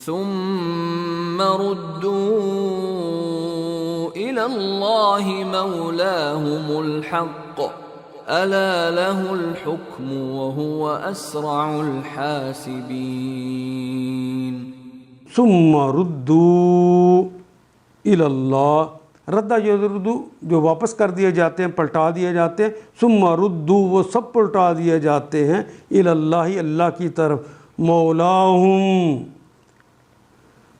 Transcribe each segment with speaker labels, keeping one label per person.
Speaker 1: ثم ردوا إلى الله مولاهم الحق ألا له الحكم وهو أسرع الحاسبين.
Speaker 2: ثم ردوا الی اللہ، ردہ یردو جو واپس کر دیے جاتے ہیں، پلٹا دیے جاتے ہیں، ثم ردوا وہ سب پلٹا دیے جاتے ہیں الی اللہ اللہ کی طرف، مولاہم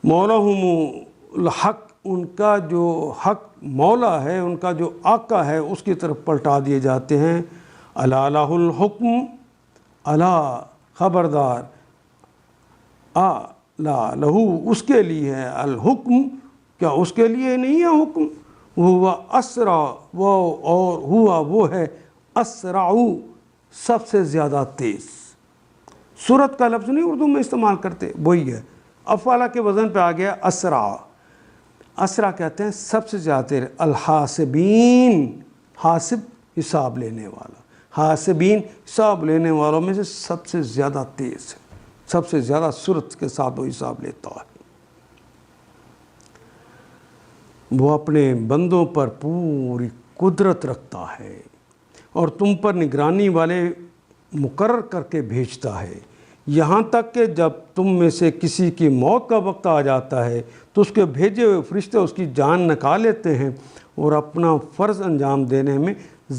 Speaker 2: الحق ان کا جو حق مولا ہے، ان کا جو آقا ہے، اس کی طرف پلٹا دیے جاتے ہیں. الا لہ الحکم، الا خبردار، الا لہو اس کے لیے ہے، الحکم کیا اس کے لیے نہیں ہے حکم، ہوا اسرع وہ اور ہوا وہ ہے اسرع سب سے زیادہ تیز. سورت کا لفظ نہیں اردو میں استعمال کرتے، وہی ہے، افعال کے وزن پہ آ گیا اسرع. اسرع کہتے ہیں سب سے زیادہ تیز. الحاسبین، حاسب حساب لینے والا، حاسبین حساب لینے والوں میں سے سب سے زیادہ تیز ہے، سب سے زیادہ سرعت کے ساتھ وہ حساب لیتا ہے. وہ اپنے بندوں پر پوری قدرت رکھتا ہے اور تم پر نگرانی والے مقرر کر کے بھیجتا ہے، یہاں تک کہ جب تم میں سے کسی کی موت کا وقت آ جاتا ہے تو اس کے بھیجے ہوئے فرشتے اس کی جان نکال لیتے ہیں اور اپنا فرض انجام دینے میں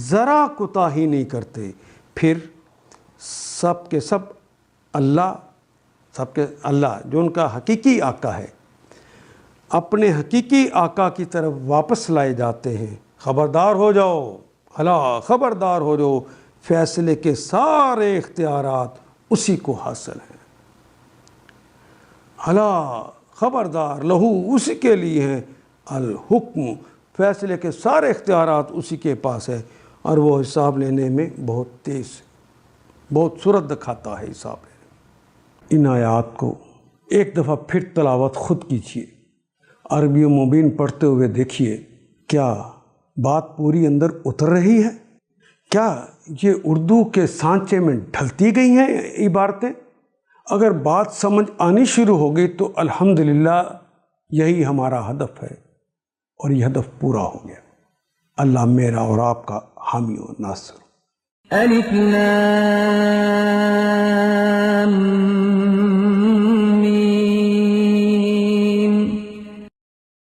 Speaker 2: ذرا کوتاہی نہیں کرتے. پھر سب کے اللہ جو ان کا حقیقی آقا ہے، اپنے حقیقی آقا کی طرف واپس لائے جاتے ہیں. خبردار ہو جاؤ، الا خبردار ہو جاؤ، فیصلے کے سارے اختیارات اسی کو حاصل ہیں. الا خبردار، لہو اسی کے لیے ہیں، الحکم فیصلے کے سارے اختیارات اسی کے پاس ہے، اور وہ حساب لینے میں بہت تیز، بہت سرعت دکھاتا ہے حساب لینے. ان آیات کو ایک دفعہ پھر تلاوت خود کیجیے، عربی مبین پڑھتے ہوئے دیکھیے کیا بات پوری اندر اتر رہی ہے، کیا یہ اردو کے سانچے میں ڈھلتی گئی ہیں عبارتیں. اگر بات سمجھ آنی شروع ہو گئی تو الحمدللہ یہی ہمارا ہدف ہے اور یہ ہدف پورا ہو گیا. اللہ میرا اور آپ کا حامی و ناصر.
Speaker 1: الف لام